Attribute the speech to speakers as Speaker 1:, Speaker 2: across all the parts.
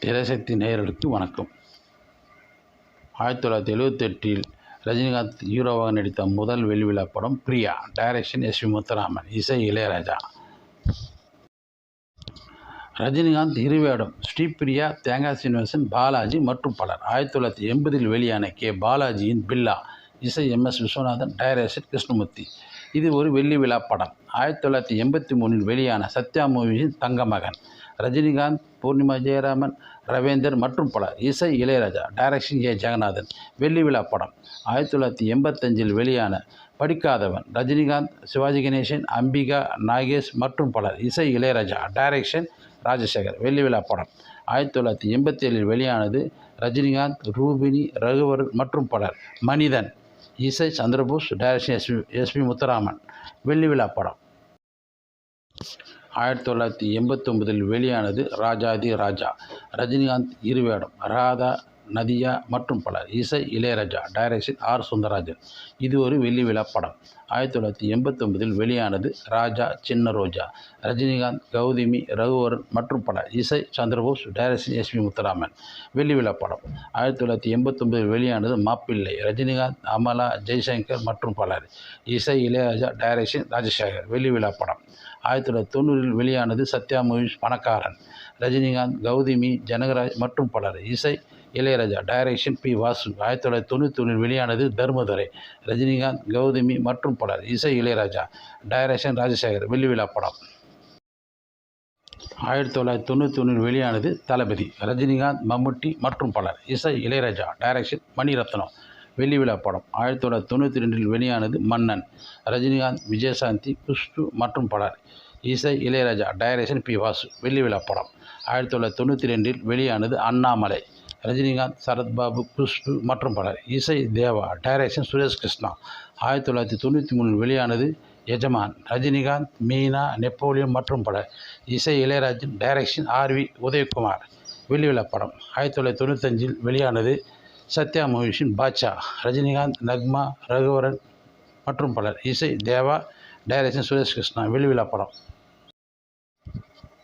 Speaker 1: திரைசக்தி நேயர்களுக்கு வணக்கம். 1978 ரஜினிகாந்த் ஹீரோவாக நடித்த முதல் வெள்ளிவிழா படம் பிரியா. Direction SV. முத்துராமன், இசை இளையராஜா. ரஜினிகாந்த் இருவேடம் ஸ்ரீபிரியா, தேங்காய் சீனிவாசன், பாலாஜி மற்றும் பலர். 1980 வெளியான கே. பாலாஜியின் பில்லா, இசை எம்.எஸ். விஸ்வநாதன், டைரக்ஷன் கிருஷ்ணமூர்த்தி. இது ஒரு வெள்ளி விழா படம். 1983 வெளியான சத்யா மூவிஸின் தங்கமகன். ரஜினிகாந்த், பூர்ணிமா ஜெயராமன், ரவீந்தர் மற்றும் பலர். இசை இளையராஜா, டைரக்ஷன் ஏ. ஜெகநாதன். வெள்ளி விழா படம். 1985 வெளியான படிக்காதவன். ரஜினிகாந்த், சிவாஜி கணேசன், அம்பிகா, நாகேஷ் மற்றும் பலர். இசை இளையராஜா, டைரக்ஷன் ராஜசேகர். வெள்ளி விழா படம். 1987 வெளியானது. ரஜினிகாந்த், ரூபினி, ரகுவரன் மற்றும் பலர். மனிதன். இசை சந்திரபோஸ், டைரக்ஷன் எஸ்.பி. முத்துராமன். வெள்ளி விழா படம். 1989 வெளியானது. ராஜாதி ராஜா. ரஜினிகாந்த் இருவேடம். ராதா, நதியா மற்றும் பலர். இசை இளையராஜா, டைரக்ஷன் ஆர். சுந்தரராஜன். இது ஒரு வெள்ளி விழா படம். 1989 வெளியானது. ராஜா, சின்ன ரோஜா. ரஜினிகாந்த், கௌதமி, ரகுவரன் மற்றும் பலர். இசை சந்திரபோஸ், டைரக்ஷன் எஸ்.பி. முத்துராமன். வெள்ளி விழா படம். 1989 வெளியானது. மாப்பிள்ளை. ரஜினிகாந்த், அமலா, ஜெய்சங்கர் மற்றும் பலர். இசை இளையராஜா, டைரக்ஷன் ராஜசேகர். வெள்ளி விழா படம். 1990 வெளியானது. சத்யா மூவிஸ் பணக்காரன். ரஜினிகாந்த், கௌதமி, ஜனகராஜ் மற்றும் பலர். இசை இளையராஜா, டைரக்ஷன் பி. வாசு. 1991 வெளியானது. தர்மதுரை. ரஜினிகாந்த், கௌதமி மற்றும் பலர். இசை இளையராஜா, டைரக்ஷன் ராஜசேகர். வெள்ளி விழா படம். 1991 வெளியானது. தளபதி. ரஜினிகாந்த், மம்முட்டி மற்றும் பலர். இசை இளையராஜா, டைரக்ஷன் மணிரத்னம். வெள்ளி விழா படம். 1992 வெளியானது. மன்னன். ரஜினிகாந்த், விஜயசாந்தி, குஷ்பு மற்றும் பலர். இசை இளையராஜா, டைரக்ஷன் பி. வாசு. வெள்ளி விழா படம். 1992 வெளியானது. அண்ணாமலை. ரஜினிகாந்த், சரத்பாபு, குஷ்பு மற்றும் பலர். இசை தேவா, டைரக்ஷன் சுரேஷ் கிருஷ்ணா. 1993 வெளியானது. எஜமான். ரஜினிகாந்த், மீனா, நெப்போலியன் மற்றும் பலர். இசை இளையராஜன், டைரக்ஷன் ஆர்.வி. உதயகுமார். வெள்ளி விழா படம். 1995 வெளியானது. சத்யா மூவிஸின் பாட்சா. ரஜினிகாந்த், நக்மா, ரகுவரன் மற்றும் பலர். இசை தேவா, டைரக்ஷன் சுரேஷ் கிருஷ்ணா. வெள்ளி விழா படம்.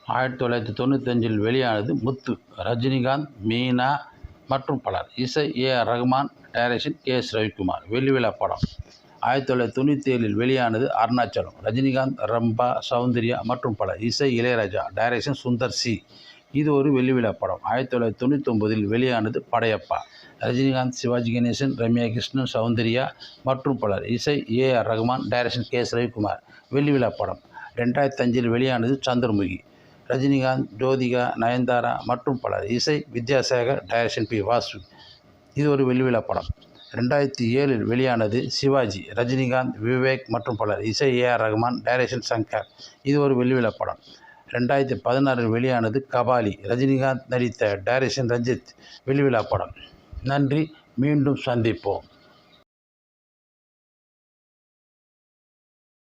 Speaker 1: 1995 வெளியானது. முத்து. ரஜினிகாந்த், மீனா மற்றும் பலர். இசை A.R.. Rahman, direction KS. Ravikumar. வெள்ளி விழா படம். 1997 வெளியானது. அருணாச்சலம். ரஜினிகாந்த், ரம்பா, சௌந்தர்யா மற்றும் பலர். இசை இளையராஜா, டைரக்ஷன் சுந்தர் சி. இது ஒரு வெள்ளி விழா படம். 1999 வெளியானது. படையப்பா. ரஜினிகாந்த், சிவாஜி கணேசன், ரம்யா கிருஷ்ணன், சௌந்தர்யா மற்றும் பலர். இசை A.R.. Rahman, direction KS. Ravikumar. வெள்ளி விழா படம். 2005 வெளியானது. சந்திரமுகி. ரஜினிகாந்த், ஜோதிகா, நயன்தாரா மற்றும் பலர். இசை வித்யாசாகர், டைரக்ஷன் பி. வாசு. இது ஒரு வெள்ளி விழா படம். 2007 வெளியானது. சிவாஜி. ரஜினிகாந்த், விவேக் மற்றும் பலர். இசை ஏ.ஆர். ரகுமான், டைரக்ஷன் சங்கர். இது ஒரு வெள்ளி விழா படம். 2016 வெளியானது. கபாலி. ரஜினிகாந்த் நடித்த, டைரக்ஷன் ரஞ்சித். வெள்ளி விழா படம். நன்றி. மீண்டும் சந்திப்போம்.